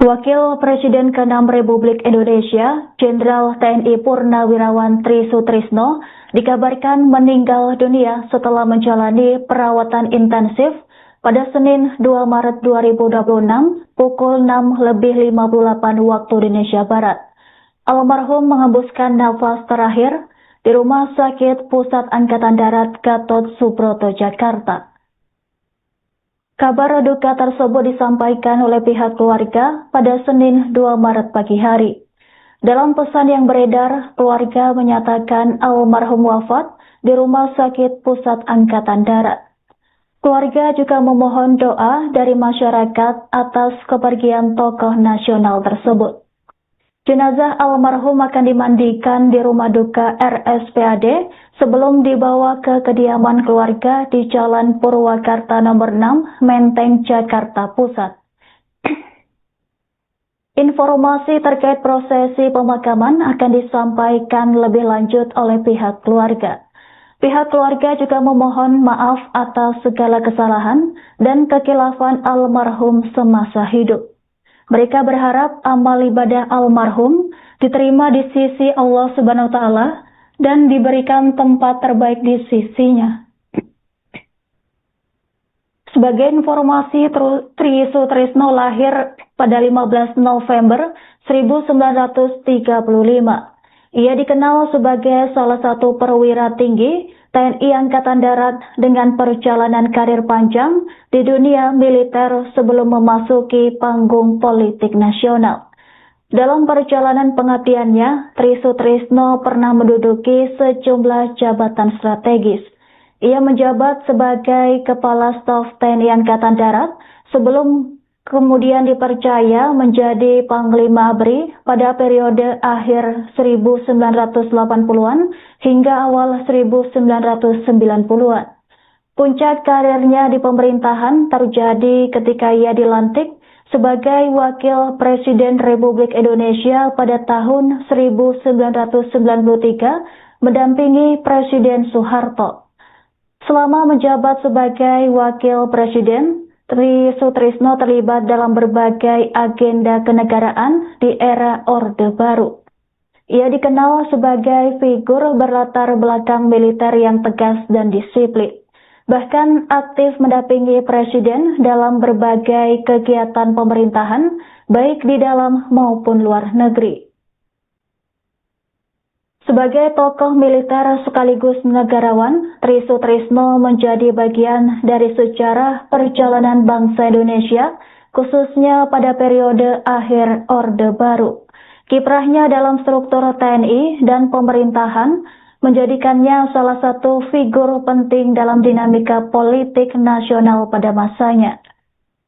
Wakil Presiden ke-6 Republik Indonesia, Jenderal TNI Purnawirawan Tri Sutrisno, dikabarkan meninggal dunia setelah menjalani perawatan intensif pada Senin 2 Maret 2026 pukul 6:58 waktu Indonesia Barat. Almarhum menghembuskan nafas terakhir di Rumah Sakit Pusat Angkatan Darat Gatot Subroto, Jakarta. Kabar duka tersebut disampaikan oleh pihak keluarga pada Senin 2 Maret pagi hari. Dalam pesan yang beredar, keluarga menyatakan almarhum wafat di Rumah Sakit Pusat Angkatan Darat. Keluarga juga memohon doa dari masyarakat atas kepergian tokoh nasional tersebut. Jenazah almarhum akan dimandikan di rumah duka RSPAD sebelum dibawa ke kediaman keluarga di Jalan Purwakarta nomor 6, Menteng, Jakarta Pusat. Informasi terkait prosesi pemakaman akan disampaikan lebih lanjut oleh pihak keluarga. Pihak keluarga juga memohon maaf atas segala kesalahan dan kekilafan almarhum semasa hidup. Mereka berharap amal ibadah almarhum diterima di sisi Allah Subhanahu wa Ta'ala dan diberikan tempat terbaik di sisinya. Sebagai informasi, Tri Sutrisno lahir pada 15 November 1935. Ia dikenal sebagai salah satu perwira tinggi TNI Angkatan Darat dengan perjalanan karir panjang di dunia militer sebelum memasuki panggung politik nasional. Dalam perjalanan pengabdiannya, Tri Sutrisno pernah menduduki sejumlah jabatan strategis. Ia menjabat sebagai Kepala Staf TNI Angkatan Darat sebelum kemudian dipercaya menjadi Panglima ABRI pada periode akhir 1980-an hingga awal 1990-an. Puncak karirnya di pemerintahan terjadi ketika ia dilantik sebagai Wakil Presiden Republik Indonesia pada tahun 1993 mendampingi Presiden Soeharto. Selama menjabat sebagai Wakil Presiden, Tri Sutrisno terlibat dalam berbagai agenda kenegaraan di era Orde Baru. Ia dikenal sebagai figur berlatar belakang militer yang tegas dan disiplin. Bahkan aktif mendampingi Presiden dalam berbagai kegiatan pemerintahan, baik di dalam maupun luar negeri. Sebagai tokoh militer sekaligus negarawan, Tri Sutrisno menjadi bagian dari sejarah perjalanan bangsa Indonesia, khususnya pada periode akhir Orde Baru. Kiprahnya dalam struktur TNI dan pemerintahan menjadikannya salah satu figur penting dalam dinamika politik nasional pada masanya.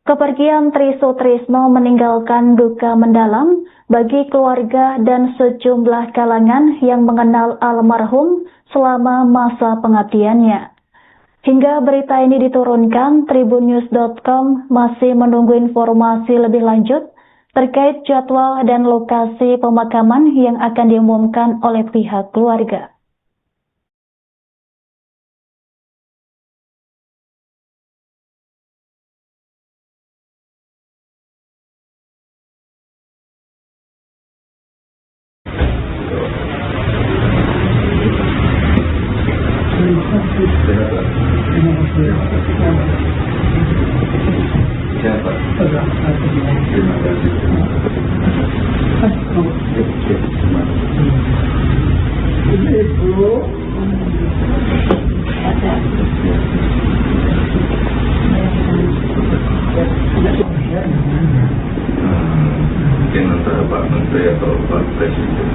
Kepergian Tri Sutrisno meninggalkan duka mendalam bagi keluarga dan sejumlah kalangan yang mengenal almarhum selama masa pengabdiannya. Hingga berita ini diturunkan, tribunnews.com masih menunggu informasi lebih lanjut terkait jadwal dan lokasi pemakaman yang akan diumumkan oleh pihak keluarga. Terima kasih. Mungkin antara Pak Menteri atau Pak Presiden.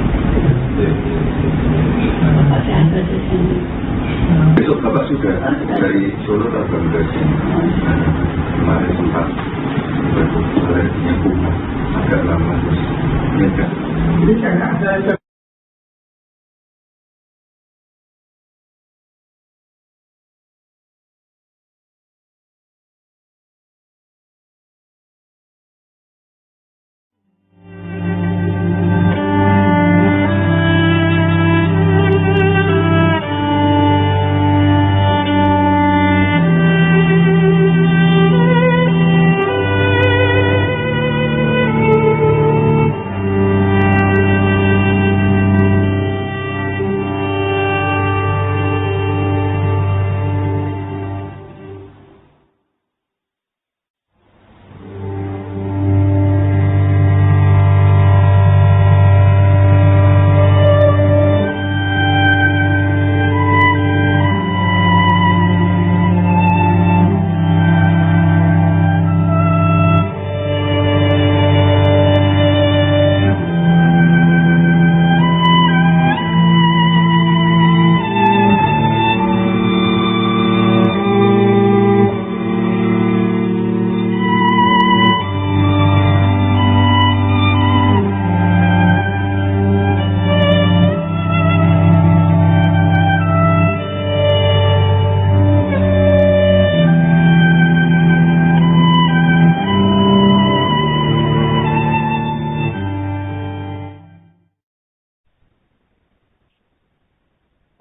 Besok Bapak sudah dari Solo datang ke sini. Kemarin sempat berkumpulnya bunga agak lama terus. Ini kan ada.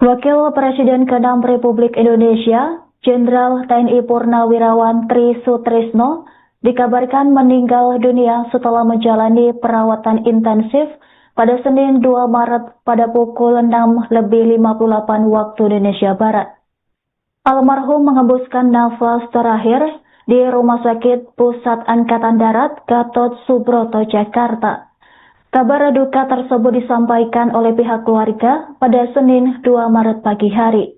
Wakil Presiden ke-6 Republik Indonesia, Jenderal TNI Purnawirawan Tri Sutrisno, dikabarkan meninggal dunia setelah menjalani perawatan intensif pada Senin 2 Maret pada pukul 6:58 waktu Indonesia Barat. Almarhum menghembuskan nafas terakhir di Rumah Sakit Pusat Angkatan Darat Gatot Subroto, Jakarta. Kabar duka tersebut disampaikan oleh pihak keluarga pada Senin 2 Maret pagi hari.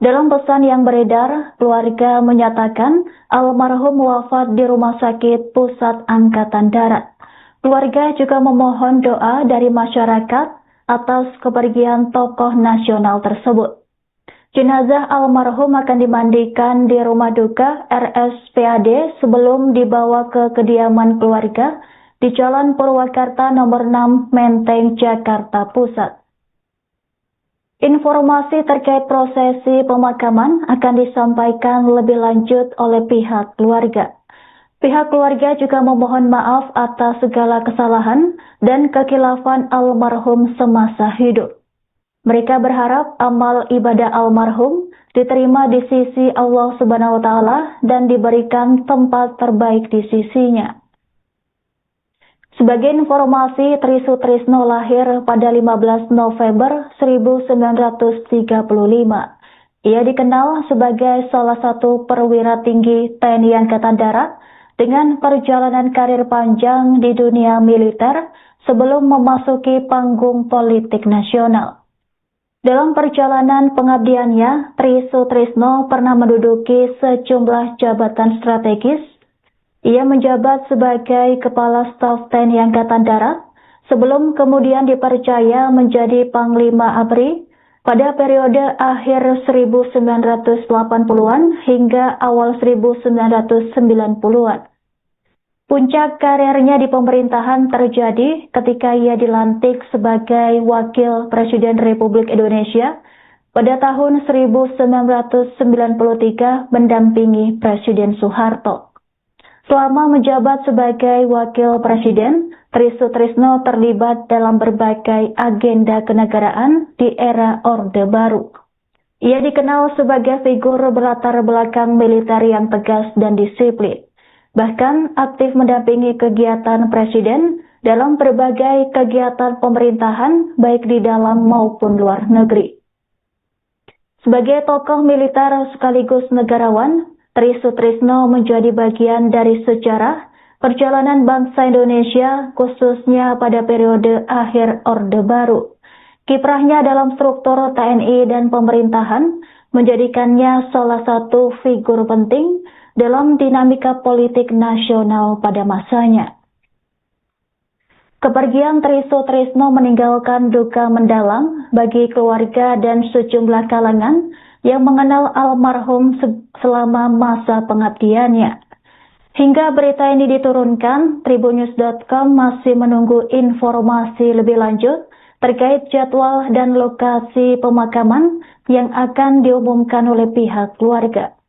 Dalam pesan yang beredar, keluarga menyatakan almarhum wafat di Rumah Sakit Pusat Angkatan Darat. Keluarga juga memohon doa dari masyarakat atas kepergian tokoh nasional tersebut. Jenazah almarhum akan dimandikan di rumah duka RSPAD sebelum dibawa ke kediaman keluarga di Jalan Purwakarta nomor 6 Menteng, Jakarta Pusat. Informasi terkait prosesi pemakaman akan disampaikan lebih lanjut oleh pihak keluarga. Pihak keluarga juga memohon maaf atas segala kesalahan dan kekhilafan almarhum semasa hidup. Mereka berharap amal ibadah almarhum diterima di sisi Allah Subhanahu wa Ta'ala dan diberikan tempat terbaik di sisinya. Sebagai informasi, Tri Sutrisno lahir pada 15 November 1935. Ia dikenal sebagai salah satu perwira tinggi TNI Angkatan Darat dengan perjalanan karir panjang di dunia militer sebelum memasuki panggung politik nasional. Dalam perjalanan pengabdiannya, Tri Sutrisno pernah menduduki sejumlah jabatan strategis. Ia menjabat sebagai Kepala Staf TNI Angkatan Darat sebelum kemudian dipercaya menjadi Panglima ABRI pada periode akhir 1980-an hingga awal 1990-an. Puncak karirnya di pemerintahan terjadi ketika ia dilantik sebagai Wakil Presiden Republik Indonesia pada tahun 1993 mendampingi Presiden Soeharto. Selama menjabat sebagai Wakil Presiden, Tri Sutrisno terlibat dalam berbagai agenda kenegaraan di era Orde Baru. Ia dikenal sebagai figur berlatar belakang militer yang tegas dan disiplin. Bahkan aktif mendampingi kegiatan Presiden dalam berbagai kegiatan pemerintahan baik di dalam maupun luar negeri. Sebagai tokoh militer sekaligus negarawan, Tri Sutrisno menjadi bagian dari sejarah perjalanan bangsa Indonesia khususnya pada periode akhir Orde Baru. Kiprahnya dalam struktur TNI dan pemerintahan menjadikannya salah satu figur penting dalam dinamika politik nasional pada masanya. Kepergian Tri Sutrisno meninggalkan duka mendalam bagi keluarga dan sejumlah kalangan yang mengenal almarhum selama masa pengabdiannya. Hingga berita ini diturunkan, Tribunnews.com masih menunggu informasi lebih lanjut terkait jadwal dan lokasi pemakaman yang akan diumumkan oleh pihak keluarga.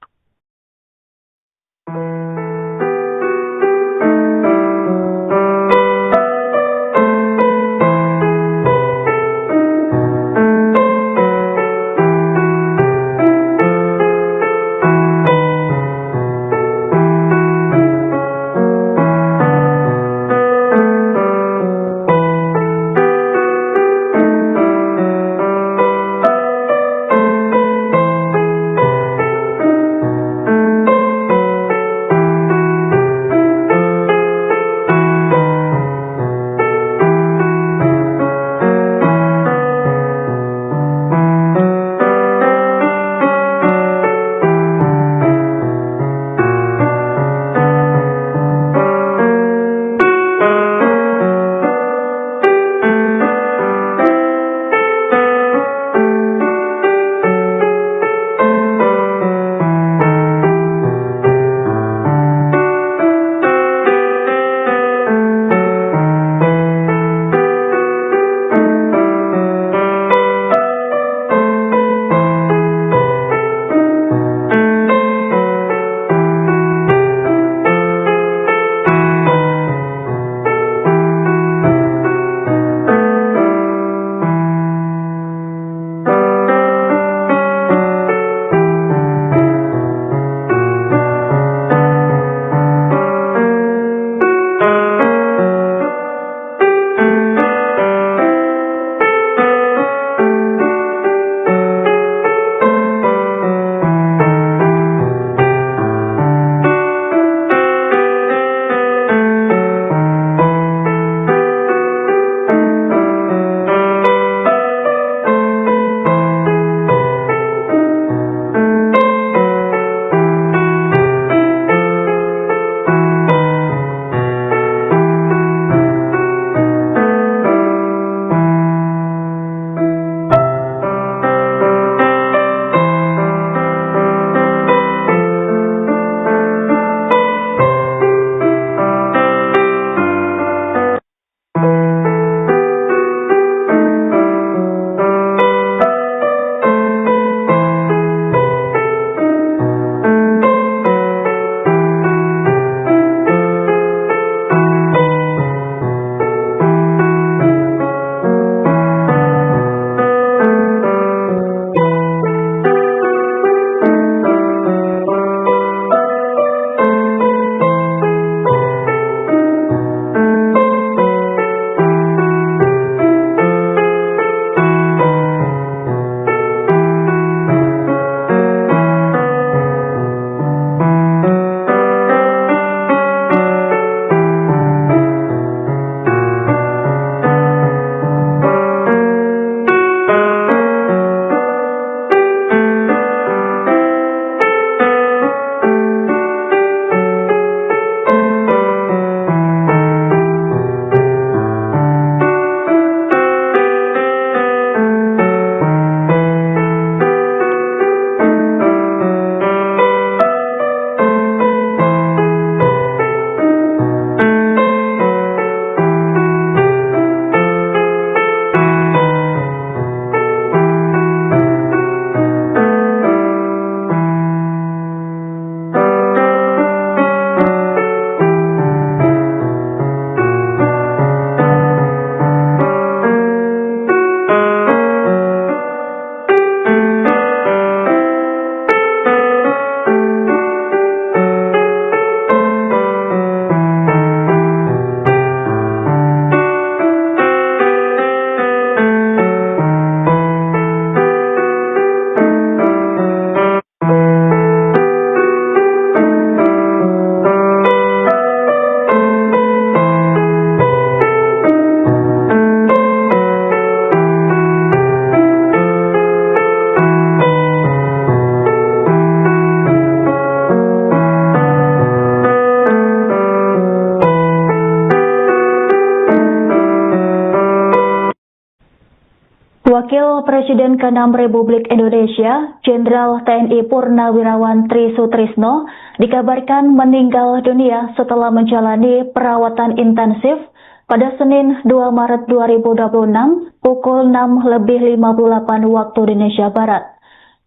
Wakil Presiden ke-6 Republik Indonesia, Jenderal TNI Purnawirawan Tri Sutrisno, dikabarkan meninggal dunia setelah menjalani perawatan intensif pada Senin 2 Maret 2026 pukul 6:58 waktu Indonesia Barat.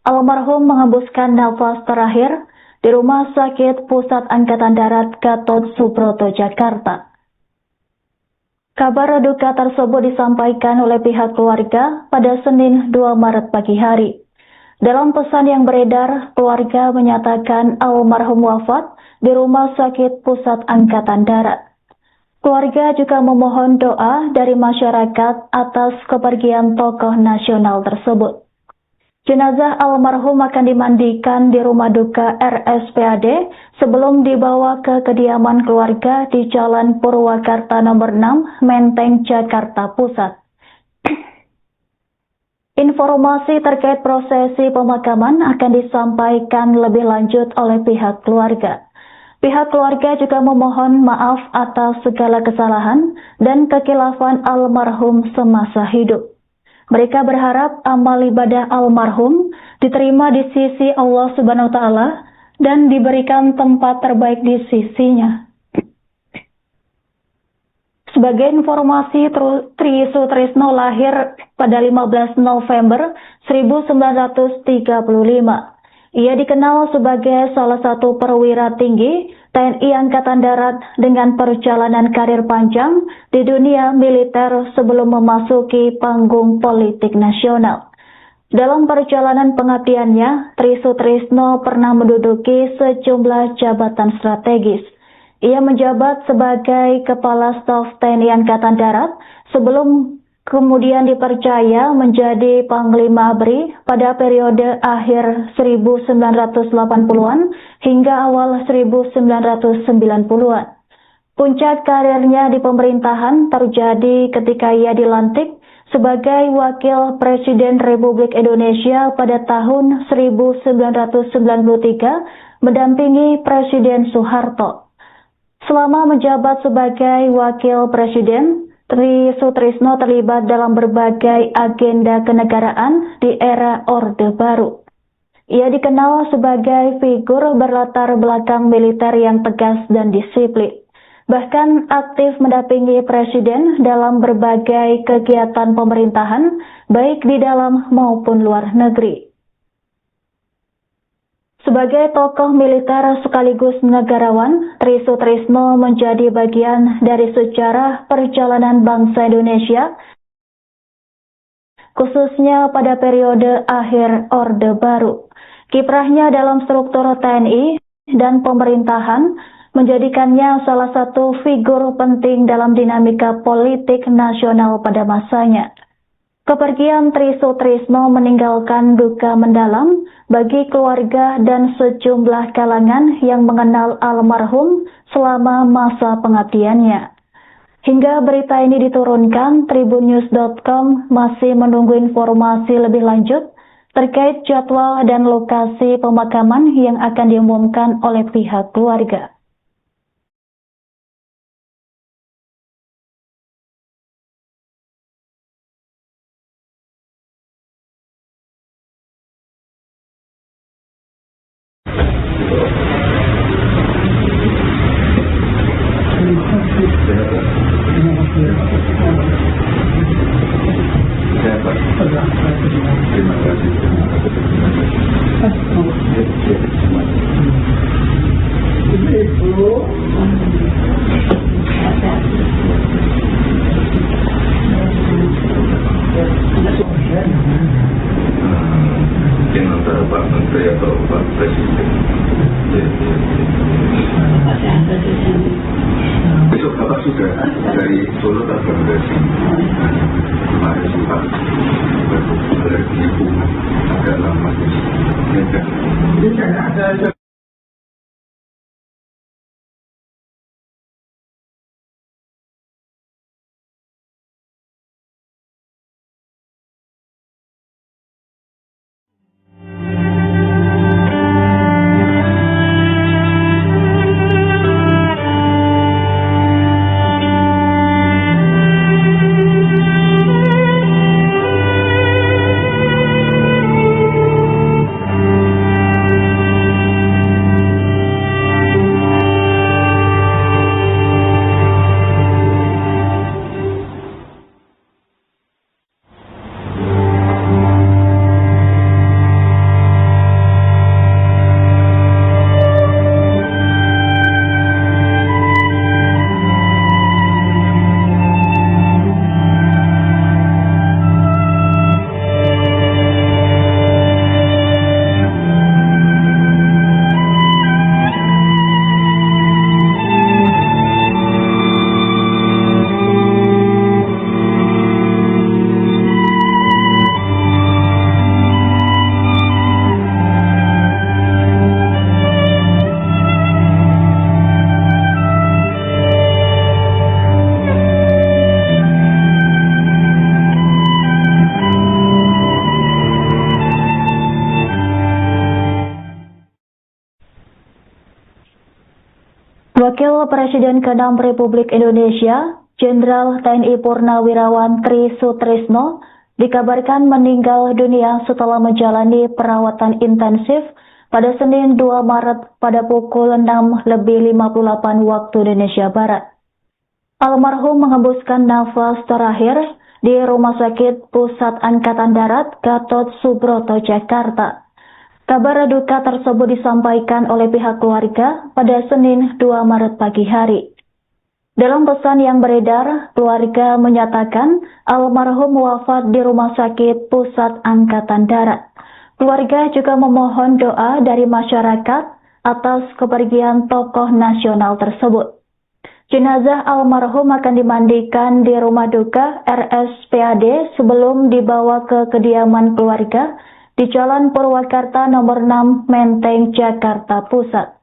Almarhum menghembuskan nafas terakhir di Rumah Sakit Pusat Angkatan Darat Gatot Subroto, Jakarta. Kabar duka tersebut disampaikan oleh pihak keluarga pada Senin 2 Maret pagi hari. Dalam pesan yang beredar, keluarga menyatakan almarhum wafat di Rumah Sakit Pusat Angkatan Darat. Keluarga juga memohon doa dari masyarakat atas kepergian tokoh nasional tersebut. Jenazah almarhum akan dimandikan di rumah duka RSPAD sebelum dibawa ke kediaman keluarga di Jalan Purwakarta nomor 6, Menteng, Jakarta Pusat. Informasi terkait prosesi pemakaman akan disampaikan lebih lanjut oleh pihak keluarga. Pihak keluarga juga memohon maaf atas segala kesalahan dan kekilafan almarhum semasa hidup. Mereka berharap amal ibadah almarhum diterima di sisi Allah Subhanahu wa Ta'ala dan diberikan tempat terbaik di sisinya. Sebagai informasi, Tri Sutrisno lahir pada 15 November 1935. Ia dikenal sebagai salah satu perwira tinggi TNI Angkatan Darat dengan perjalanan karir panjang di dunia militer sebelum memasuki panggung politik nasional. Dalam perjalanan pengabdiannya, Tri Sutrisno pernah menduduki sejumlah jabatan strategis. Ia menjabat sebagai Kepala Staf TNI Angkatan Darat sebelum kemudian dipercaya menjadi Panglima ABRI pada periode akhir 1980-an hingga awal 1990-an. Puncak karirnya di pemerintahan terjadi ketika ia dilantik sebagai Wakil Presiden Republik Indonesia pada tahun 1993 mendampingi Presiden Soeharto. Selama menjabat sebagai Wakil Presiden, Tri Sutrisno terlibat dalam berbagai agenda kenegaraan di era Orde Baru. Ia dikenal sebagai figur berlatar belakang militer yang tegas dan disiplin. Bahkan aktif mendampingi Presiden dalam berbagai kegiatan pemerintahan, baik di dalam maupun luar negeri. Sebagai tokoh militer sekaligus negarawan, Tri Sutrisno menjadi bagian dari sejarah perjalanan bangsa Indonesia, khususnya pada periode akhir Orde Baru. Kiprahnya dalam struktur TNI dan pemerintahan menjadikannya salah satu figur penting dalam dinamika politik nasional pada masanya. Kepergian Tri Sutrisno meninggalkan duka mendalam bagi keluarga dan sejumlah kalangan yang mengenal almarhum selama masa pengabdiannya. Hingga berita ini diturunkan, tribunnews.com masih menunggu informasi lebih lanjut terkait jadwal dan lokasi pemakaman yang akan diumumkan oleh pihak keluarga. Terima kasih. Mungkin antara Pak Menteri atau Pak Presiden. Besok Bapak sudah dari Solo atau dari sini? Kemarin sempat berarti bunga agak lama. Ini kan ada Wakil Presiden ke-6 Republik Indonesia, Jenderal TNI Purnawirawan Tri Sutrisno, dikabarkan meninggal dunia setelah menjalani perawatan intensif pada Senin 2 Maret pada pukul 6:58 waktu Indonesia Barat. Almarhum menghembuskan nafas terakhir di Rumah Sakit Pusat Angkatan Darat Gatot Subroto, Jakarta. Kabar duka tersebut disampaikan oleh pihak keluarga pada Senin 2 Maret pagi hari. Dalam pesan yang beredar, keluarga menyatakan almarhum wafat di Rumah Sakit Pusat Angkatan Darat. Keluarga juga memohon doa dari masyarakat atas kepergian tokoh nasional tersebut. Jenazah almarhum akan dimandikan di rumah duka RSPAD sebelum dibawa ke kediaman keluarga di Jalan Purwakarta nomor 6 Menteng, Jakarta Pusat.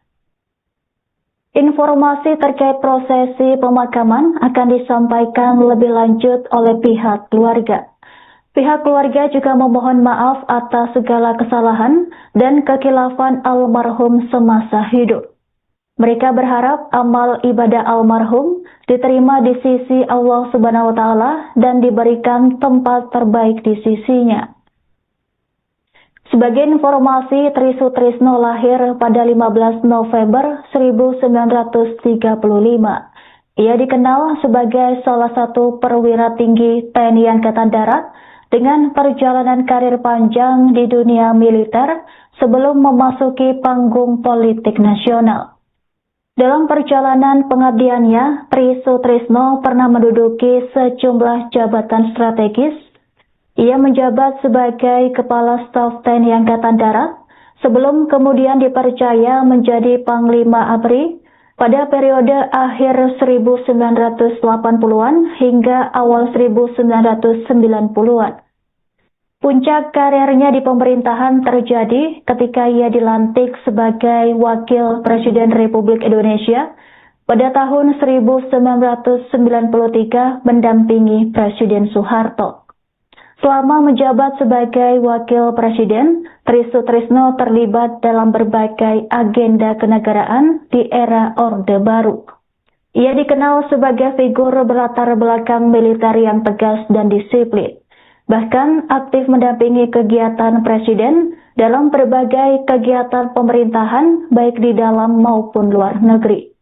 Informasi terkait prosesi pemakaman akan disampaikan lebih lanjut oleh pihak keluarga. Pihak keluarga juga memohon maaf atas segala kesalahan dan kekhilafan almarhum semasa hidup. Mereka berharap amal ibadah almarhum diterima di sisi Allah Subhanahu wa Ta'ala dan diberikan tempat terbaik di sisinya. Sebagai informasi, Tri Sutrisno lahir pada 15 November 1935. Ia dikenal sebagai salah satu perwira tinggi TNI Angkatan Darat dengan perjalanan karir panjang di dunia militer sebelum memasuki panggung politik nasional. Dalam perjalanan pengabdiannya, Tri Sutrisno pernah menduduki sejumlah jabatan strategis. Ia menjabat sebagai Kepala Staf TNI Angkatan Darat sebelum kemudian dipercaya menjadi Panglima ABRI pada periode akhir 1980-an hingga awal 1990-an. Puncak karirnya di pemerintahan terjadi ketika ia dilantik sebagai Wakil Presiden Republik Indonesia pada tahun 1993 mendampingi Presiden Soeharto. Selama menjabat sebagai Wakil Presiden, Tri Sutrisno terlibat dalam berbagai agenda kenegaraan di era Orde Baru. Ia dikenal sebagai figur berlatar belakang militer yang tegas dan disiplin. Bahkan aktif mendampingi kegiatan Presiden dalam berbagai kegiatan pemerintahan baik di dalam maupun luar negeri.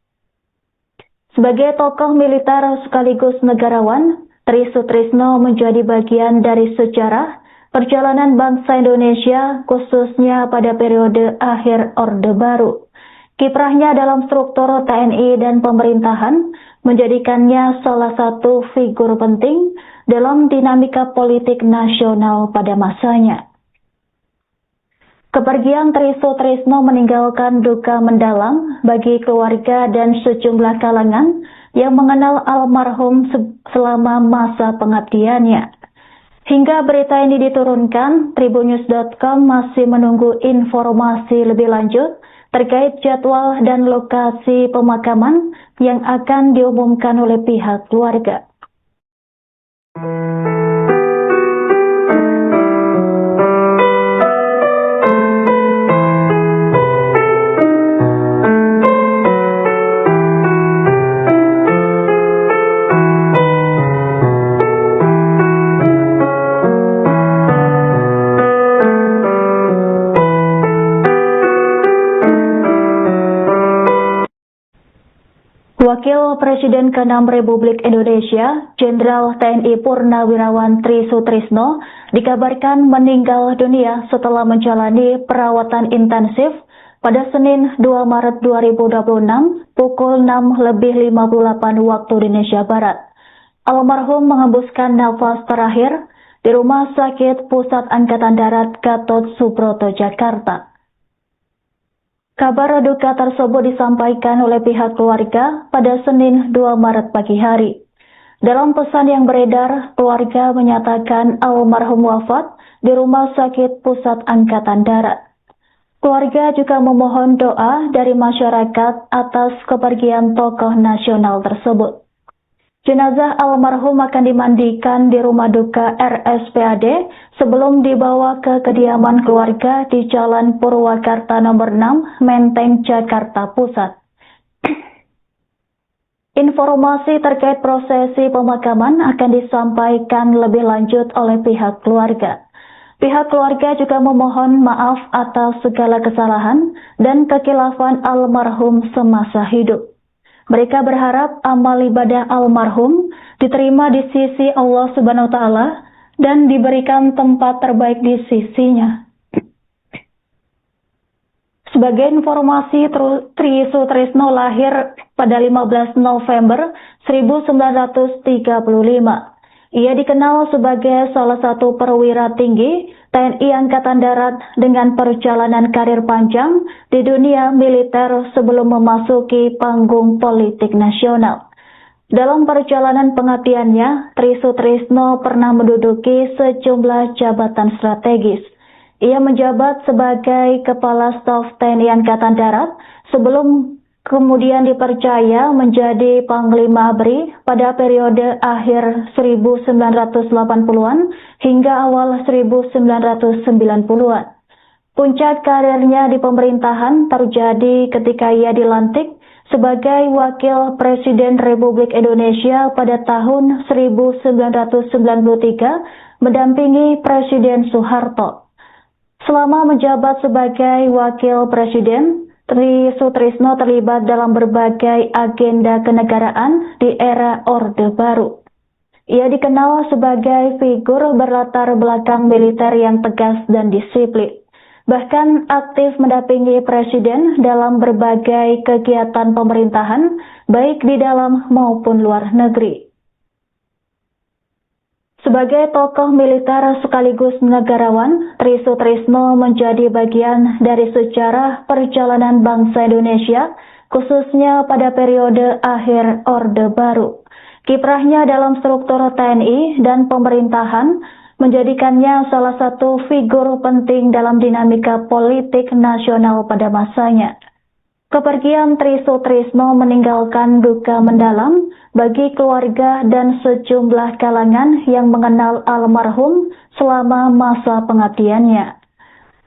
Sebagai tokoh militer sekaligus negarawan, Tri Sutrisno menjadi bagian dari sejarah perjalanan bangsa Indonesia khususnya pada periode akhir Orde Baru. Kiprahnya dalam struktur TNI dan pemerintahan menjadikannya salah satu figur penting dalam dinamika politik nasional pada masanya. Kepergian Tri Sutrisno meninggalkan duka mendalam bagi keluarga dan sejumlah kalangan yang mengenal almarhum selama masa pengabdiannya. Hingga berita ini diturunkan, Tribunnews.com masih menunggu informasi lebih lanjut terkait jadwal dan lokasi pemakaman yang akan diumumkan oleh pihak keluarga. Wakil Presiden ke-6 Republik Indonesia, Jenderal TNI Purnawirawan Tri Sutrisno, dikabarkan meninggal dunia setelah menjalani perawatan intensif pada Senin 2 Maret 2026 pukul 6:58 waktu Indonesia Barat. Almarhum menghembuskan nafas terakhir di Rumah Sakit Pusat Angkatan Darat Gatot Subroto, Jakarta. Kabar duka tersebut disampaikan oleh pihak keluarga pada Senin 2 Maret pagi hari. Dalam pesan yang beredar, keluarga menyatakan almarhum wafat di Rumah Sakit Pusat Angkatan Darat. Keluarga juga memohon doa dari masyarakat atas kepergian tokoh nasional tersebut. Jenazah almarhum akan dimandikan di rumah duka RSPAD sebelum dibawa ke kediaman keluarga di Jalan Purwakarta nomor 6, Menteng, Jakarta Pusat. Informasi terkait prosesi pemakaman akan disampaikan lebih lanjut oleh pihak keluarga. Pihak keluarga juga memohon maaf atas segala kesalahan dan kekilafan almarhum semasa hidup. Mereka berharap amal ibadah almarhum diterima di sisi Allah Subhanahu wa Ta'ala dan diberikan tempat terbaik di sisinya. Sebagai informasi, Tri Sutrisno lahir pada 15 November 1935. Ia dikenal sebagai salah satu perwira tinggi TNI Angkatan Darat dengan perjalanan karir panjang di dunia militer sebelum memasuki panggung politik nasional. Dalam perjalanan pengabdiannya, Tri Sutrisno pernah menduduki sejumlah jabatan strategis. Ia menjabat sebagai Kepala Staf TNI Angkatan Darat sebelum kemudian dipercaya menjadi Panglima ABRI pada periode akhir 1980-an hingga awal 1990-an. Puncak karirnya di pemerintahan terjadi ketika ia dilantik sebagai Wakil Presiden Republik Indonesia pada tahun 1993 mendampingi Presiden Soeharto. Selama menjabat sebagai Wakil Presiden, Tri Sutrisno terlibat dalam berbagai agenda kenegaraan di era Orde Baru. Ia dikenal sebagai figur berlatar belakang militer yang tegas dan disiplin. Bahkan aktif mendampingi Presiden dalam berbagai kegiatan pemerintahan, baik di dalam maupun luar negeri. Sebagai tokoh militer sekaligus negarawan, Tri Sutrisno menjadi bagian dari sejarah perjalanan bangsa Indonesia, khususnya pada periode akhir Orde Baru. Kiprahnya dalam struktur TNI dan pemerintahan menjadikannya salah satu figur penting dalam dinamika politik nasional pada masanya. Kepergian Tri Sutrisno meninggalkan duka mendalam bagi keluarga dan sejumlah kalangan yang mengenal almarhum selama masa pengabdiannya.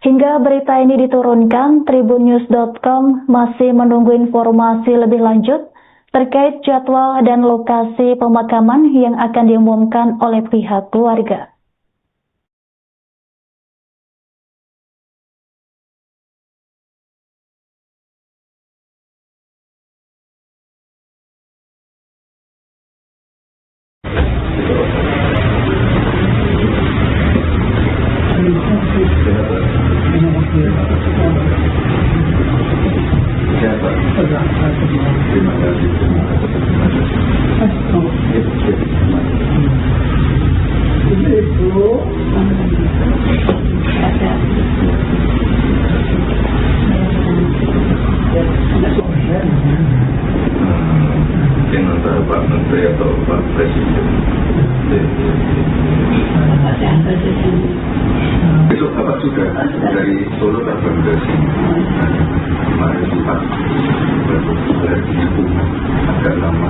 Hingga berita ini diturunkan, tribunnews.com masih menunggu informasi lebih lanjut terkait jadwal dan lokasi pemakaman yang akan diumumkan oleh pihak keluarga. Mungkin antara Pak Menteri atau Pak Presiden. Besok Bapak sudah dari Solo datang ke sini. Kemarin sempat berarti bunga agak lama.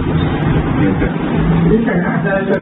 Ini kan ada.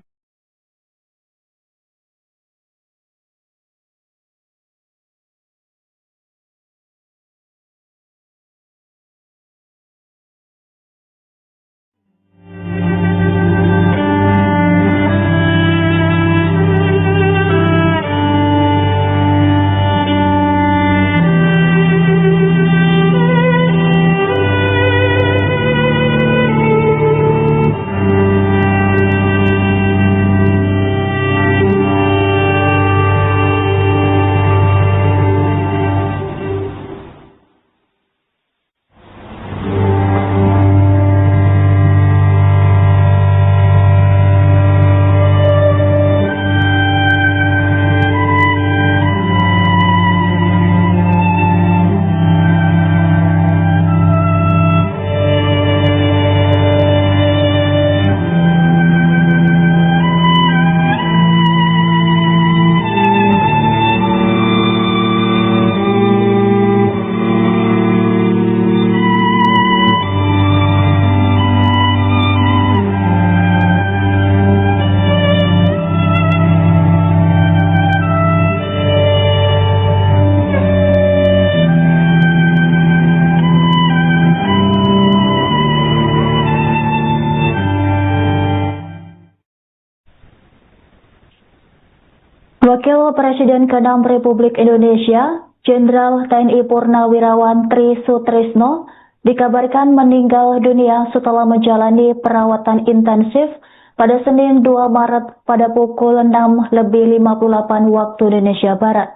Wakil Presiden ke-6 Republik Indonesia, Jenderal TNI Purnawirawan Tri Sutrisno, dikabarkan meninggal dunia setelah menjalani perawatan intensif pada Senin 2 Maret pada pukul 6:58 waktu Indonesia Barat.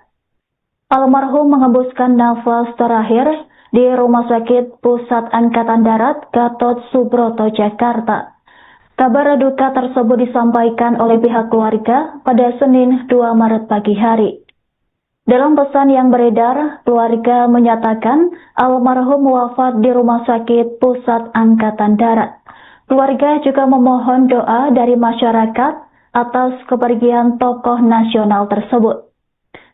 Almarhum menghembuskan nafas terakhir di Rumah Sakit Pusat Angkatan Darat Gatot Subroto, Jakarta. Kabar duka tersebut disampaikan oleh pihak keluarga pada Senin 2 Maret pagi hari. Dalam pesan yang beredar, keluarga menyatakan almarhum wafat di Rumah Sakit Pusat Angkatan Darat. Keluarga juga memohon doa dari masyarakat atas kepergian tokoh nasional tersebut.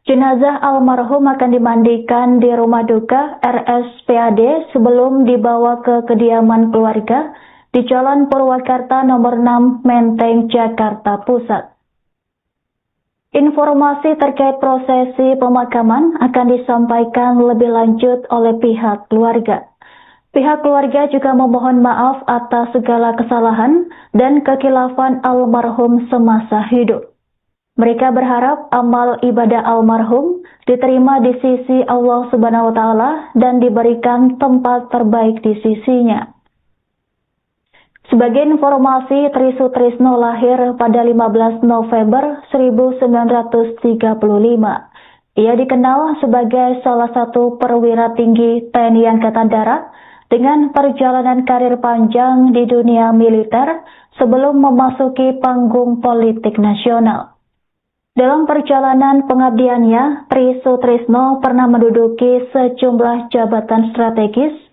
Jenazah almarhum akan dimandikan di rumah duka RSPAD sebelum dibawa ke kediaman keluarga di Jalan Purwakarta nomor 6 Menteng, Jakarta Pusat. Informasi terkait prosesi pemakaman akan disampaikan lebih lanjut oleh pihak keluarga. Pihak keluarga juga memohon maaf atas segala kesalahan dan kekhilafan almarhum semasa hidup. Mereka berharap amal ibadah almarhum diterima di sisi Allah Subhanahu wa Ta'ala dan diberikan tempat terbaik di sisinya. Sebagai informasi, Tri Sutrisno lahir pada 15 November 1935. Ia dikenal sebagai salah satu perwira tinggi TNI Angkatan Darat dengan perjalanan karir panjang di dunia militer sebelum memasuki panggung politik nasional. Dalam perjalanan pengabdiannya, Tri Sutrisno pernah menduduki sejumlah jabatan strategis.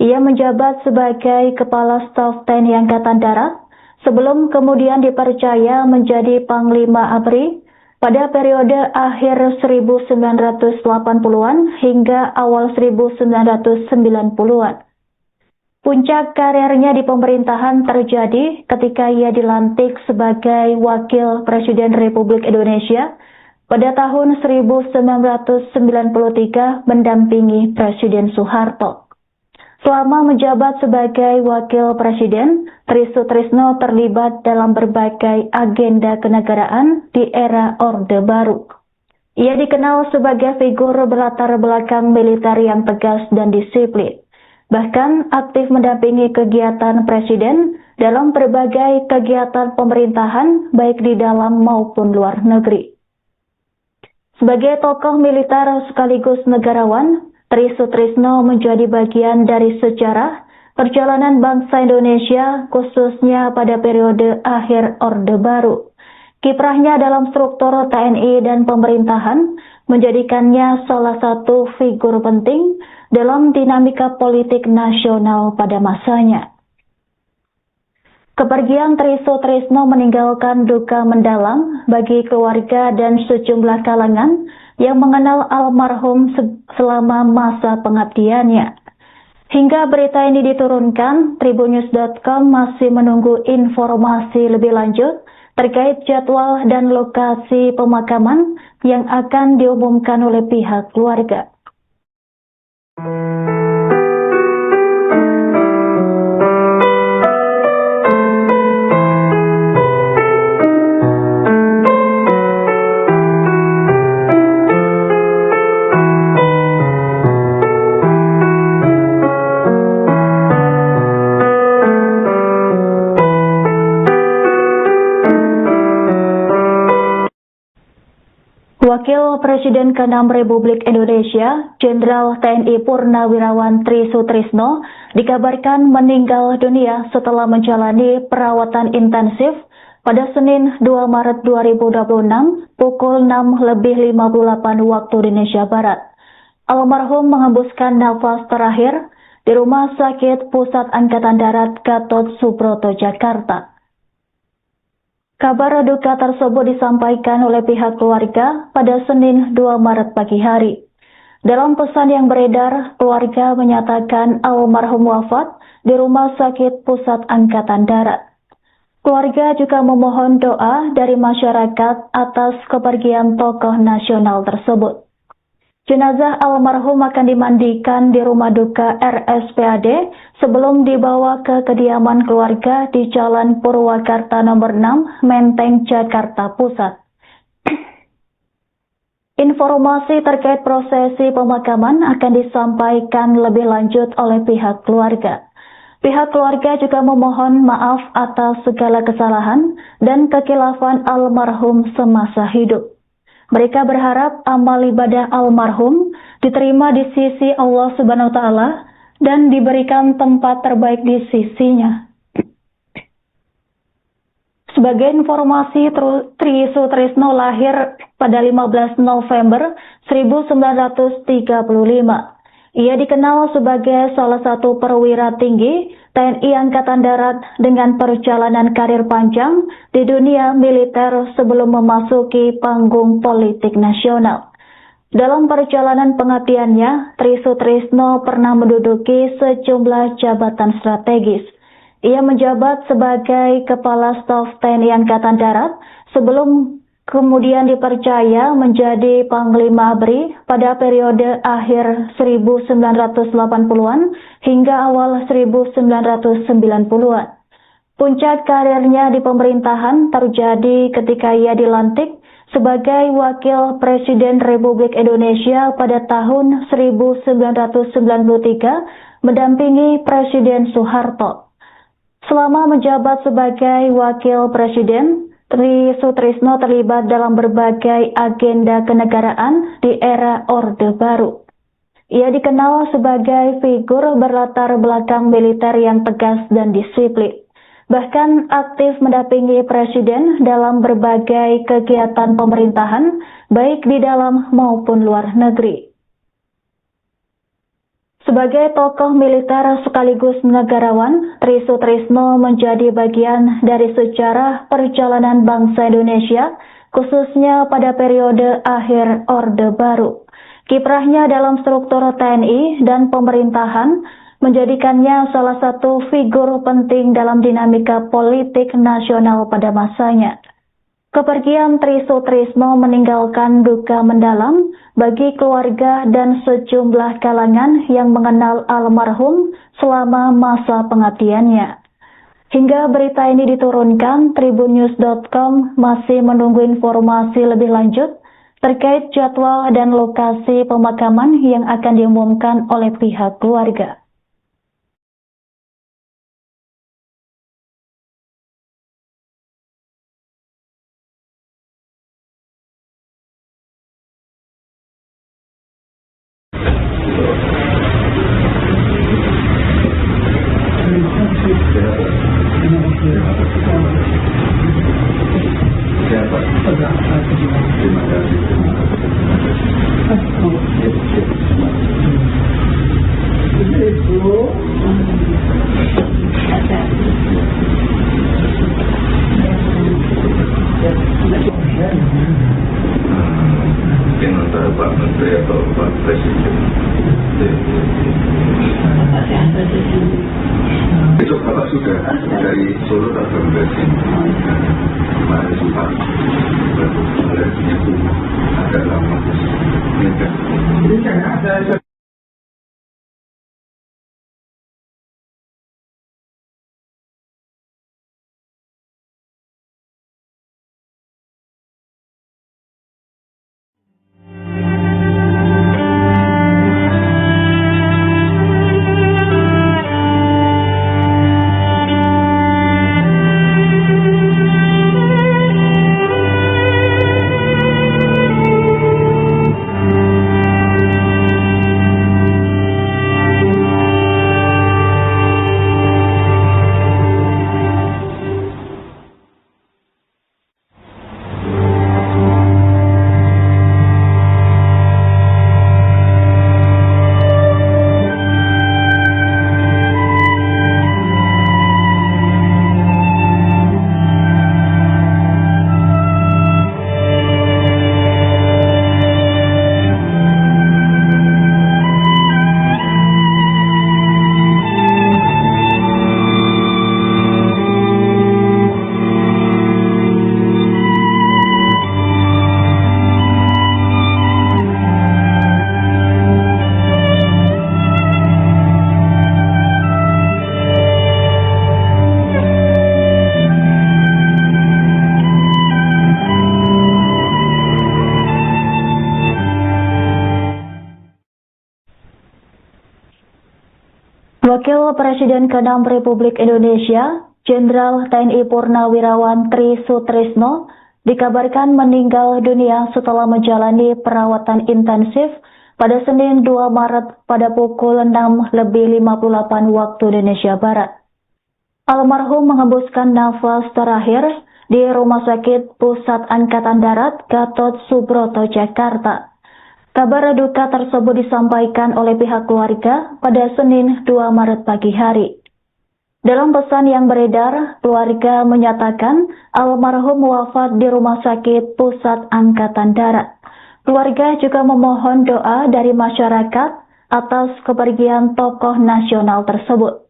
Ia menjabat sebagai Kepala Staf TNI Angkatan Darat sebelum kemudian dipercaya menjadi Panglima ABRI pada periode akhir 1980-an hingga awal 1990-an. Puncak karirnya di pemerintahan terjadi ketika ia dilantik sebagai Wakil Presiden Republik Indonesia pada tahun 1993 mendampingi Presiden Soeharto. Selama menjabat sebagai Wakil Presiden, Tri Sutrisno terlibat dalam berbagai agenda kenegaraan di era Orde Baru. Ia dikenal sebagai figur berlatar belakang militer yang tegas dan disiplin. Bahkan aktif mendampingi kegiatan Presiden dalam berbagai kegiatan pemerintahan baik di dalam maupun luar negeri. Sebagai tokoh militer sekaligus negarawan, Tri Sutrisno menjadi bagian dari sejarah perjalanan bangsa Indonesia khususnya pada periode akhir Orde Baru. Kiprahnya dalam struktur TNI dan pemerintahan menjadikannya salah satu figur penting dalam dinamika politik nasional pada masanya. Kepergian Tri Sutrisno meninggalkan duka mendalam bagi keluarga dan sejumlah kalangan yang mengenal almarhum selama masa pengabdiannya. Hingga berita ini diturunkan, Tribunnews.com masih menunggu informasi lebih lanjut terkait jadwal dan lokasi pemakaman yang akan diumumkan oleh pihak keluarga. Wakil Presiden ke-6 Republik Indonesia, Jenderal TNI Purnawirawan Tri Sutrisno, dikabarkan meninggal dunia setelah menjalani perawatan intensif pada Senin 2 Maret 2026 pukul 6:58 waktu Indonesia Barat. Almarhum menghembuskan nafas terakhir di Rumah Sakit Pusat Angkatan Darat Gatot Subroto, Jakarta. Kabar duka tersebut disampaikan oleh pihak keluarga pada Senin 2 Maret pagi hari. Dalam pesan yang beredar, keluarga menyatakan almarhum wafat di Rumah Sakit Pusat Angkatan Darat. Keluarga juga memohon doa dari masyarakat atas kepergian tokoh nasional tersebut. Jenazah almarhum akan dimandikan di rumah duka RSPAD sebelum dibawa ke kediaman keluarga di Jalan Purwakarta nomor 6, Menteng, Jakarta Pusat. Informasi terkait prosesi pemakaman akan disampaikan lebih lanjut oleh pihak keluarga. Pihak keluarga juga memohon maaf atas segala kesalahan dan kekilafan almarhum semasa hidup. Mereka berharap amal ibadah almarhum diterima di sisi Allah Subhanahu wa Ta'ala dan diberikan tempat terbaik di sisinya. Sebagai informasi, Tri Sutrisno lahir pada 15 November 1935. Ia dikenal sebagai salah satu perwira tinggi TNI Angkatan Darat dengan perjalanan karir panjang di dunia militer sebelum memasuki panggung politik nasional. Dalam perjalanan pengabdiannya, Tri Sutrisno pernah menduduki sejumlah jabatan strategis. Ia menjabat sebagai Kepala Staf TNI Angkatan Darat sebelum kemudian dipercaya menjadi Panglima ABRI pada periode akhir 1980-an hingga awal 1990-an. Puncak karirnya di pemerintahan terjadi ketika ia dilantik sebagai Wakil Presiden Republik Indonesia pada tahun 1993 mendampingi Presiden Soeharto. Selama menjabat sebagai Wakil Presiden, Tri Sutrisno terlibat dalam berbagai agenda kenegaraan di era Orde Baru. Ia dikenal sebagai figur berlatar belakang militer yang tegas dan disiplin. Bahkan aktif mendampingi Presiden dalam berbagai kegiatan pemerintahan, baik di dalam maupun luar negeri. Sebagai tokoh militer sekaligus negarawan, Tri Sutrisno menjadi bagian dari sejarah perjalanan bangsa Indonesia, khususnya pada periode akhir Orde Baru. Kiprahnya dalam struktur TNI dan pemerintahan menjadikannya salah satu figur penting dalam dinamika politik nasional pada masanya. Kepergian Tri Sutrisno meninggalkan duka mendalam bagi keluarga dan sejumlah kalangan yang mengenal almarhum selama masa pengabdiannya. Hingga berita ini diturunkan, tribunnews.com masih menunggu informasi lebih lanjut terkait jadwal dan lokasi pemakaman yang akan diumumkan oleh pihak keluarga. Terima mungkin antara Pak Menteri atau Pak Presiden. Itu Bapak sudah dari Solo datang ke sini. Kemarin sempat alerginya kumat, agak lama terus. Ini kan ada Wakil Presiden ke-6 Republik Indonesia, Jenderal TNI Purnawirawan Tri Sutrisno, dikabarkan meninggal dunia setelah menjalani perawatan intensif pada Senin 2 Maret pada pukul 6:58 waktu Indonesia Barat. Almarhum menghembuskan nafas terakhir di Rumah Sakit Pusat Angkatan Darat Gatot Subroto, Jakarta. Kabar duka tersebut disampaikan oleh pihak keluarga pada Senin 2 Maret pagi hari. Dalam pesan yang beredar, keluarga menyatakan almarhum wafat di Rumah Sakit Pusat Angkatan Darat. Keluarga juga memohon doa dari masyarakat atas kepergian tokoh nasional tersebut.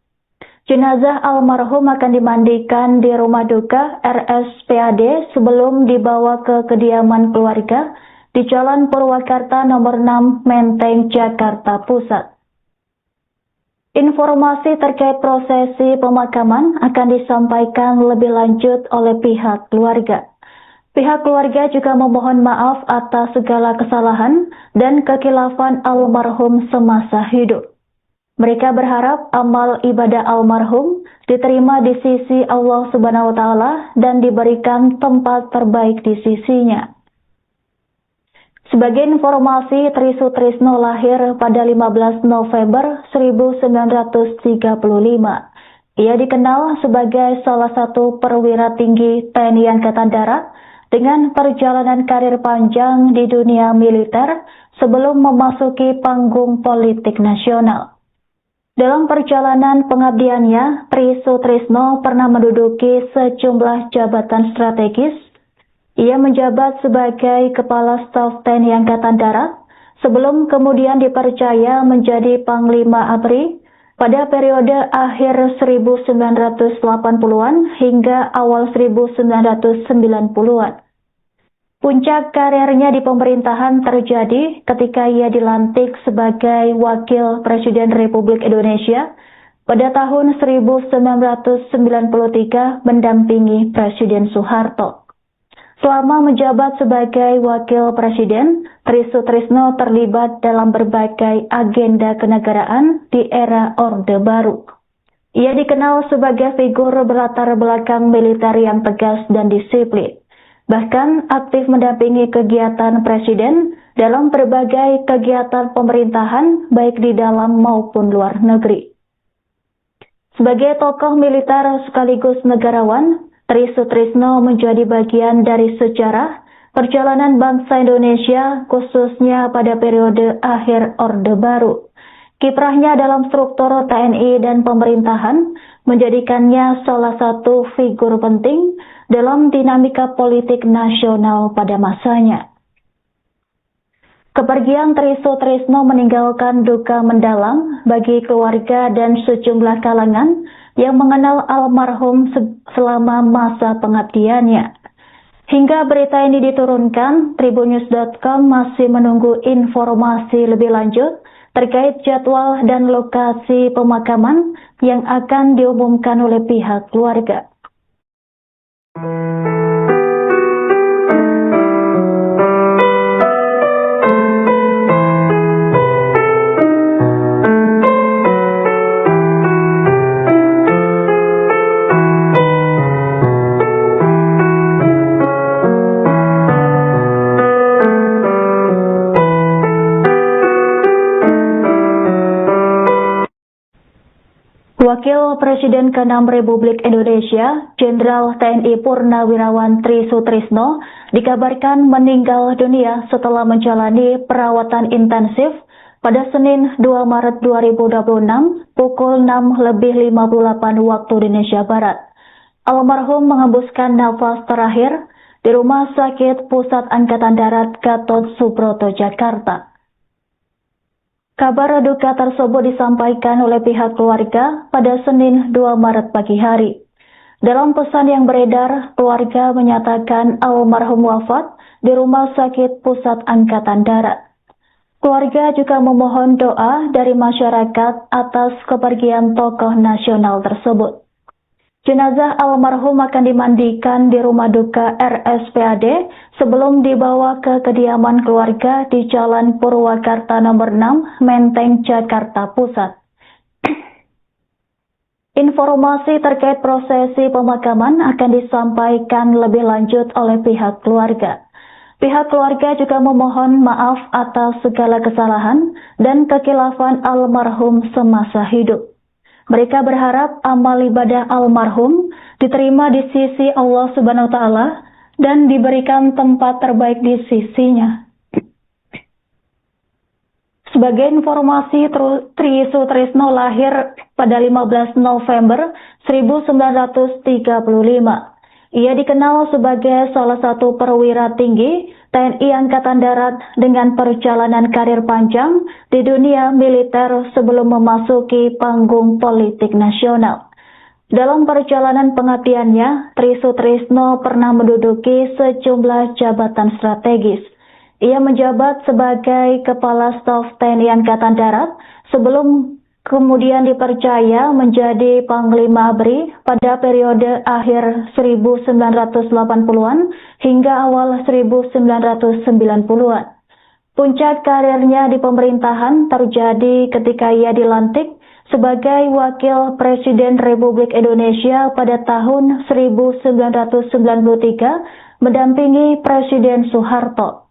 Jenazah almarhum akan dimandikan di rumah duka RSPAD sebelum dibawa ke kediaman keluarga di Jalan Purwakarta nomor 6 Menteng, Jakarta Pusat. Informasi terkait prosesi pemakaman akan disampaikan lebih lanjut oleh pihak keluarga. Pihak keluarga juga memohon maaf atas segala kesalahan dan kekhilafan almarhum semasa hidup. Mereka berharap amal ibadah almarhum diterima di sisi Allah Subhanahu wa Ta'ala dan diberikan tempat terbaik di sisinya. Sebagai informasi, Tri Sutrisno lahir pada 15 November 1935. Ia dikenal sebagai salah satu perwira tinggi TNI Angkatan Darat dengan perjalanan karir panjang di dunia militer sebelum memasuki panggung politik nasional. Dalam perjalanan pengabdiannya, Tri Sutrisno pernah menduduki sejumlah jabatan strategis. Ia menjabat sebagai Kepala Staf TNI Angkatan Darat sebelum kemudian dipercaya menjadi Panglima ABRI pada periode akhir 1980-an hingga awal 1990-an. Puncak karirnya di pemerintahan terjadi ketika ia dilantik sebagai Wakil Presiden Republik Indonesia pada tahun 1993 mendampingi Presiden Soeharto. Selama menjabat sebagai Wakil Presiden, Tri Sutrisno terlibat dalam berbagai agenda kenegaraan di era Orde Baru. Ia dikenal sebagai figur berlatar belakang militer yang tegas dan disiplin. Bahkan aktif mendampingi kegiatan Presiden dalam berbagai kegiatan pemerintahan baik di dalam maupun luar negeri. Sebagai tokoh militer sekaligus negarawan, Tri Sutrisno menjadi bagian dari sejarah perjalanan bangsa Indonesia khususnya pada periode akhir Orde Baru. Kiprahnya dalam struktur TNI dan pemerintahan menjadikannya salah satu figur penting dalam dinamika politik nasional pada masanya. Kepergian Tri Sutrisno meninggalkan duka mendalam bagi keluarga dan sejumlah kalangan yang mengenal almarhum selama masa pengabdiannya. Hingga berita ini diturunkan, Tribunnews.com masih menunggu informasi lebih lanjut terkait jadwal dan lokasi pemakaman yang akan diumumkan oleh pihak keluarga. Wakil Presiden ke-6 Republik Indonesia, Jenderal TNI Purnawirawan Tri Sutrisno, dikabarkan meninggal dunia setelah menjalani perawatan intensif pada Senin 2 Maret 2026 pukul 6:58 waktu Indonesia Barat. Almarhum menghembuskan nafas terakhir di Rumah Sakit Pusat Angkatan Darat Gatot Subroto, Jakarta. Kabar duka tersebut disampaikan oleh pihak keluarga pada Senin 2 Maret pagi hari. Dalam pesan yang beredar, keluarga menyatakan almarhum wafat di Rumah Sakit Pusat Angkatan Darat. Keluarga juga memohon doa dari masyarakat atas kepergian tokoh nasional tersebut. Jenazah almarhum akan dimandikan di rumah duka RSPAD sebelum dibawa ke kediaman keluarga di Jalan Purwakarta nomor 6, Menteng, Jakarta Pusat. Informasi terkait prosesi pemakaman akan disampaikan lebih lanjut oleh pihak keluarga. Pihak keluarga juga memohon maaf atas segala kesalahan dan kekilafan almarhum semasa hidup. Mereka berharap amal ibadah almarhum diterima di sisi Allah Subhanahu wa Ta'ala dan diberikan tempat terbaik di sisinya. Sebagai informasi, Tri Sutrisno lahir pada 15 November 1935. Ia dikenal sebagai salah satu perwira tinggi TNI Angkatan Darat dengan perjalanan karir panjang di dunia militer sebelum memasuki panggung politik nasional. Dalam perjalanan pengabdiannya, Tri Sutrisno pernah menduduki sejumlah jabatan strategis. Ia menjabat sebagai Kepala Staf TNI Angkatan Darat sebelum kemudian dipercaya menjadi Panglima ABRI pada periode akhir 1980-an hingga awal 1990-an. Puncak karirnya di pemerintahan terjadi ketika ia dilantik sebagai Wakil Presiden Republik Indonesia pada tahun 1993 mendampingi Presiden Soeharto.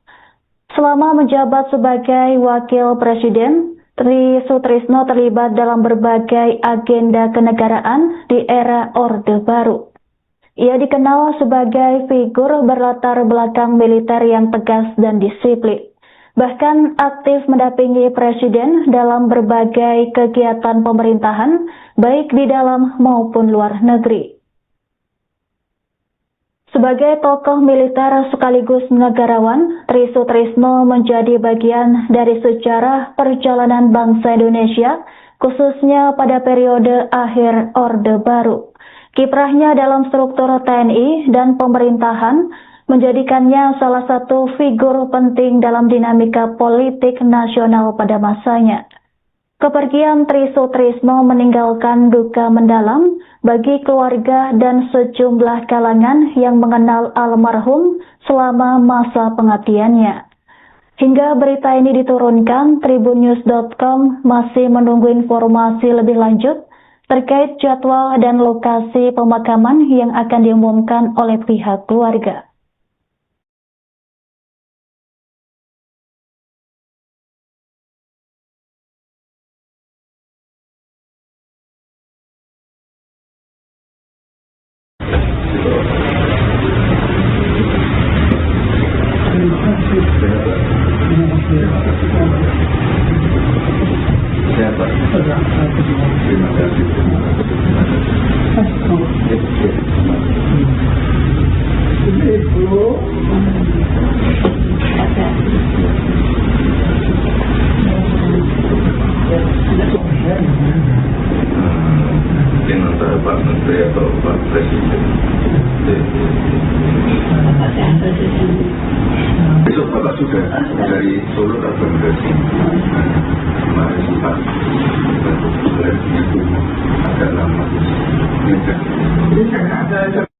Selama menjabat sebagai Wakil Presiden, Tri Sutrisno terlibat dalam berbagai agenda kenegaraan di era Orde Baru. Ia dikenal sebagai figur berlatar belakang militer yang tegas dan disiplin. Bahkan aktif mendampingi Presiden dalam berbagai kegiatan pemerintahan, baik di dalam maupun luar negeri. Sebagai tokoh militer sekaligus negarawan, Tri Sutrisno menjadi bagian dari sejarah perjalanan bangsa Indonesia, khususnya pada periode akhir Orde Baru. Kiprahnya dalam struktur TNI dan pemerintahan menjadikannya salah satu figur penting dalam dinamika politik nasional pada masanya. Kepergian Tri Sutrisno meninggalkan duka mendalam bagi keluarga dan sejumlah kalangan yang mengenal almarhum selama masa pengabdiannya. Hingga berita ini diturunkan, tribunnews.com masih menunggu informasi lebih lanjut terkait jadwal dan lokasi pemakaman yang akan diumumkan oleh pihak keluarga. Mungkin antara Pak Menteri atau Pak Presiden. Besok Bapak sudah dari Solo atau dari sini. Kemarin sempat berpunya rumah agak lama. Ini kan ada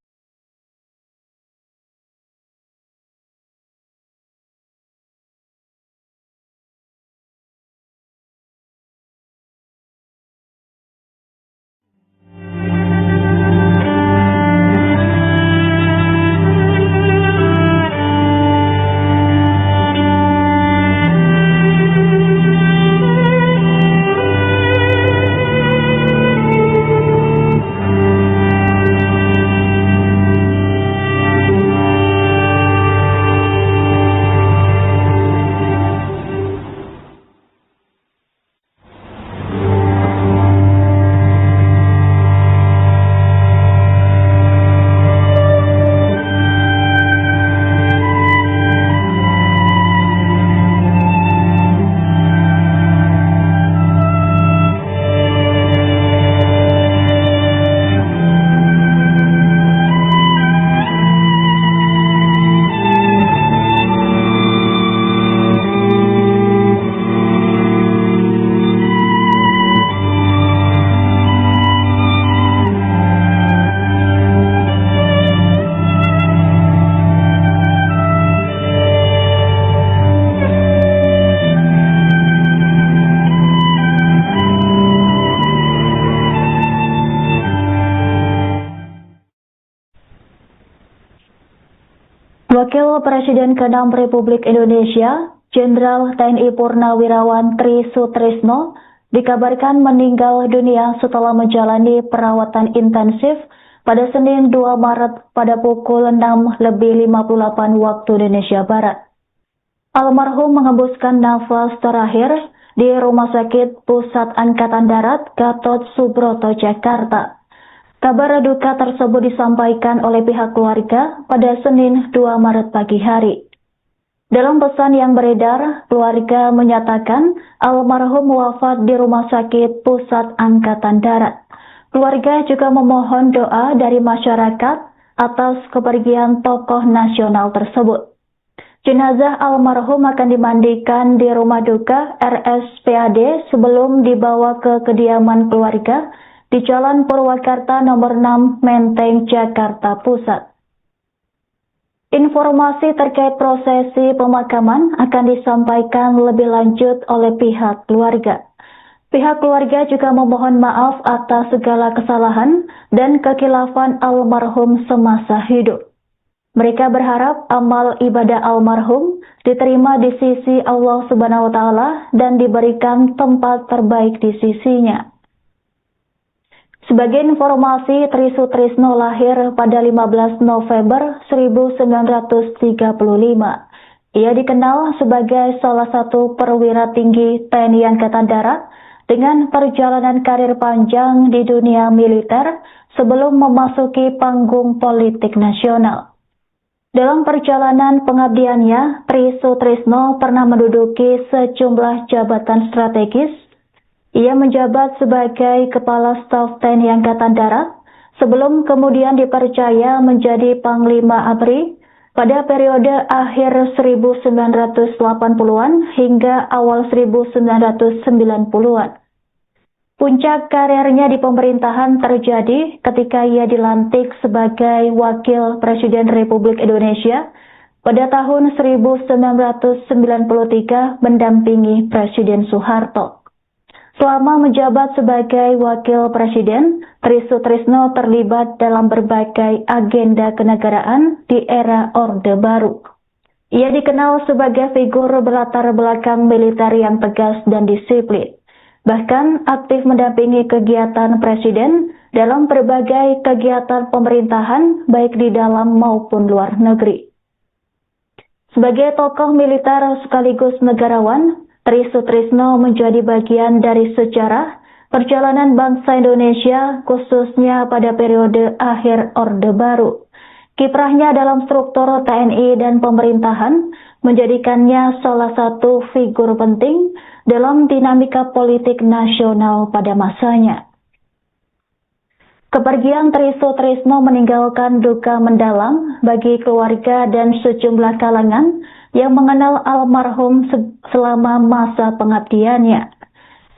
Wakil Presiden ke-6 Republik Indonesia, Jenderal TNI Purnawirawan Tri Sutrisno, dikabarkan meninggal dunia setelah menjalani perawatan intensif pada Senin 2 Maret pada pukul 6:58 waktu Indonesia Barat. Almarhum mengembuskan nafas terakhir di Rumah Sakit Pusat Angkatan Darat Gatot Subroto, Jakarta. Kabar duka tersebut disampaikan oleh pihak keluarga pada Senin 2 Maret pagi hari. Dalam pesan yang beredar, keluarga menyatakan almarhum wafat di Rumah Sakit Pusat Angkatan Darat. Keluarga juga memohon doa dari masyarakat atas kepergian tokoh nasional tersebut. Jenazah almarhum akan dimandikan di rumah duka RSPAD sebelum dibawa ke kediaman keluarga di Jalan Purwakarta nomor 6 Menteng, Jakarta Pusat. Informasi terkait prosesi pemakaman akan disampaikan lebih lanjut oleh pihak keluarga. Pihak keluarga juga memohon maaf atas segala kesalahan dan kekhilafan almarhum semasa hidup. Mereka berharap amal ibadah almarhum diterima di sisi Allah Subhanahu wa Ta'ala dan diberikan tempat terbaik di sisinya. Sebagai informasi, Tri Sutrisno lahir pada 15 November 1935. Ia dikenal sebagai salah satu perwira tinggi TNI Angkatan Darat dengan perjalanan karir panjang di dunia militer sebelum memasuki panggung politik nasional. Dalam perjalanan pengabdiannya, Tri Sutrisno pernah menduduki sejumlah jabatan strategis. Ia menjabat sebagai Kepala Staf TNI Angkatan Darat sebelum kemudian dipercaya menjadi Panglima ABRI pada periode akhir 1980-an hingga awal 1990-an. Puncak karirnya di pemerintahan terjadi ketika ia dilantik sebagai Wakil Presiden Republik Indonesia pada tahun 1993 mendampingi Presiden Soeharto. Selama menjabat sebagai Wakil Presiden, Tri Sutrisno terlibat dalam berbagai agenda kenegaraan di era Orde Baru. Ia dikenal sebagai figur berlatar belakang militer yang tegas dan disiplin. Bahkan aktif mendampingi kegiatan Presiden dalam berbagai kegiatan pemerintahan baik di dalam maupun luar negeri. Sebagai tokoh militer sekaligus negarawan, Tri Sutrisno menjadi bagian dari sejarah perjalanan bangsa Indonesia khususnya pada periode akhir Orde Baru. Kiprahnya dalam struktur TNI dan pemerintahan menjadikannya salah satu figur penting dalam dinamika politik nasional pada masanya. Kepergian Tri Sutrisno meninggalkan duka mendalam bagi keluarga dan sejumlah kalangan yang mengenal almarhum selama masa pengabdiannya.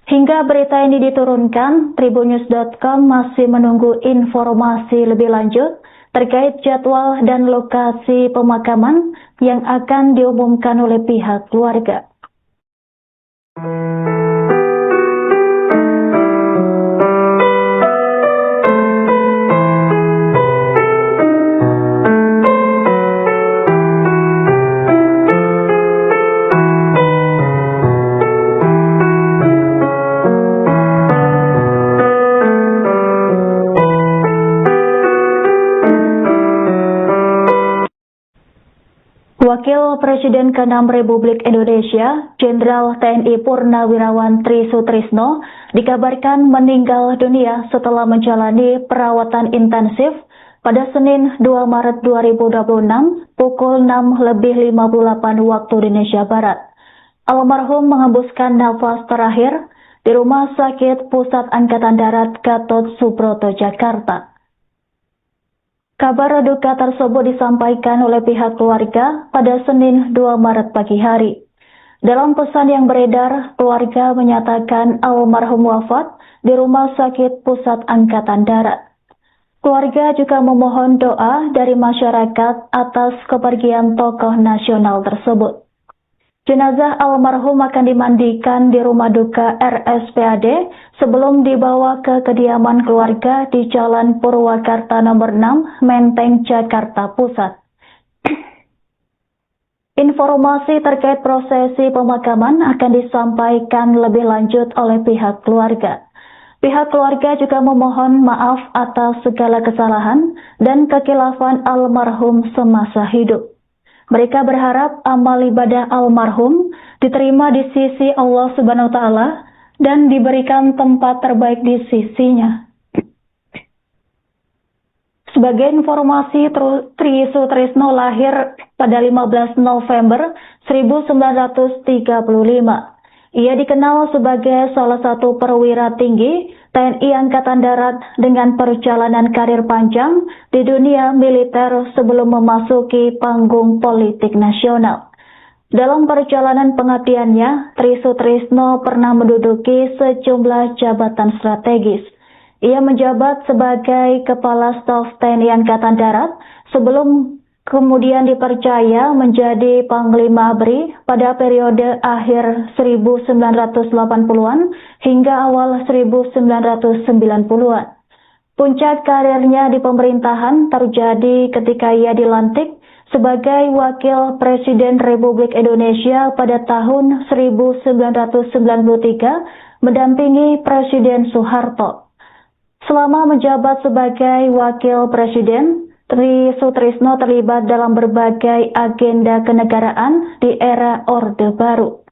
Hingga berita ini diturunkan, Tribunnews.com masih menunggu informasi lebih lanjut terkait jadwal dan lokasi pemakaman yang akan diumumkan oleh pihak keluarga. Wakil Presiden ke-6 Republik Indonesia, Jenderal TNI Purnawirawan Tri Sutrisno, dikabarkan meninggal dunia setelah menjalani perawatan intensif pada Senin 2 Maret 2026 pukul 6:58 waktu Indonesia Barat. Almarhum mengembuskan nafas terakhir di Rumah Sakit Pusat Angkatan Darat Gatot Subroto, Jakarta. Kabar duka tersebut disampaikan oleh pihak keluarga pada Senin 2 Maret pagi hari. Dalam pesan yang beredar, keluarga menyatakan almarhum wafat di Rumah Sakit Pusat Angkatan Darat. Keluarga juga memohon doa dari masyarakat atas kepergian tokoh nasional tersebut. Jenazah almarhum akan dimandikan di rumah duka RSPAD sebelum dibawa ke kediaman keluarga di Jalan Purwakarta nomor 6, Menteng, Jakarta Pusat. Informasi terkait prosesi pemakaman akan disampaikan lebih lanjut oleh pihak keluarga. Pihak keluarga juga memohon maaf atas segala kesalahan dan kekilafan almarhum semasa hidup. Mereka berharap amal ibadah almarhum diterima di sisi Allah Subhanahu wa Ta'ala dan diberikan tempat terbaik di sisinya. Sebagai informasi, Tri Sutrisno lahir pada 15 November 1935. Ia dikenal sebagai salah satu perwira tinggi TNI Angkatan Darat dengan perjalanan karir panjang di dunia militer sebelum memasuki panggung politik nasional. Dalam perjalanan pengabdiannya, Tri Sutrisno pernah menduduki sejumlah jabatan strategis. Ia menjabat sebagai Kepala Staf TNI Angkatan Darat sebelum kemudian dipercaya menjadi Panglima ABRI pada periode akhir 1980-an hingga awal 1990-an. Puncak karirnya di pemerintahan terjadi ketika ia dilantik sebagai Wakil Presiden Republik Indonesia pada tahun 1993 mendampingi Presiden Soeharto. Selama menjabat sebagai Wakil Presiden, Tri Sutrisno terlibat dalam berbagai agenda kenegaraan di era Orde Baru.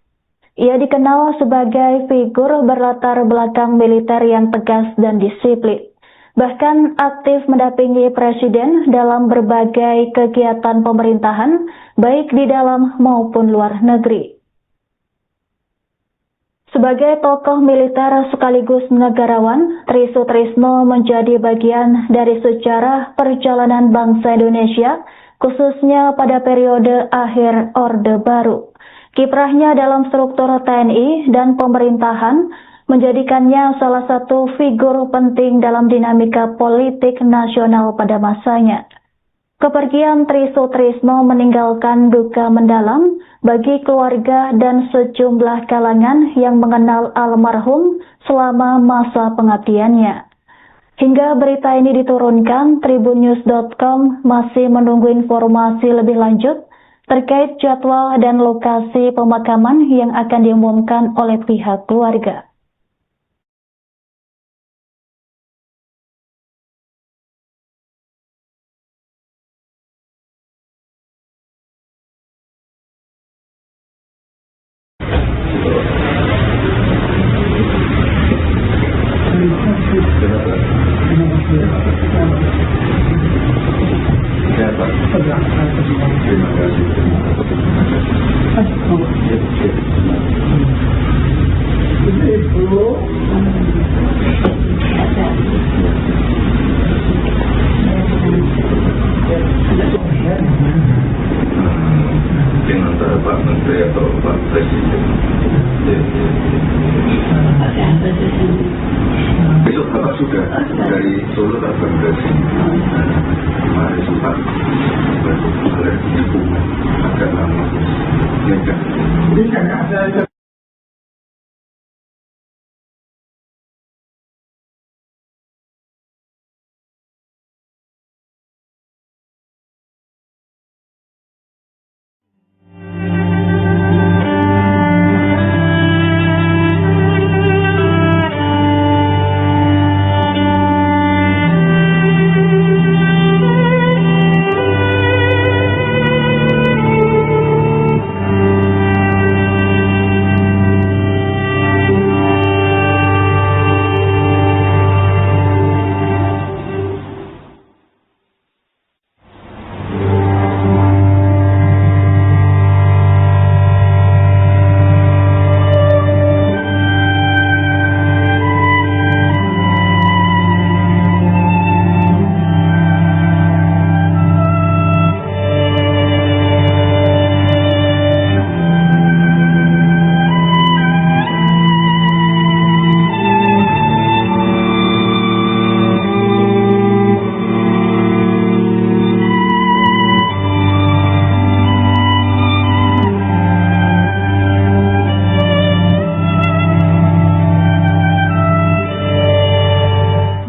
Ia dikenal sebagai figur berlatar belakang militer yang tegas dan disiplin. Bahkan aktif mendampingi Presiden dalam berbagai kegiatan pemerintahan, baik di dalam maupun luar negeri. Sebagai tokoh militer sekaligus negarawan, Tri Sutrisno menjadi bagian dari sejarah perjalanan bangsa Indonesia, khususnya pada periode akhir Orde Baru. Kiprahnya dalam struktur TNI dan pemerintahan menjadikannya salah satu figur penting dalam dinamika politik nasional pada masanya. Kepergian Tri Sutrisno meninggalkan duka mendalam bagi keluarga dan sejumlah kalangan yang mengenal almarhum selama masa pengabdiannya. Hingga berita ini diturunkan, tribunnews.com masih menunggu informasi lebih lanjut terkait jadwal dan lokasi pemakaman yang akan diumumkan oleh pihak keluarga. Antara Pak Menteri atau Pak Presiden. Besok Bapak sudah dari Solo datang ke sini. Kemarin sempat berkomunikasi bunga agak lama. Ini kan ada.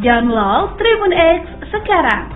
Download Tribun X sekarang.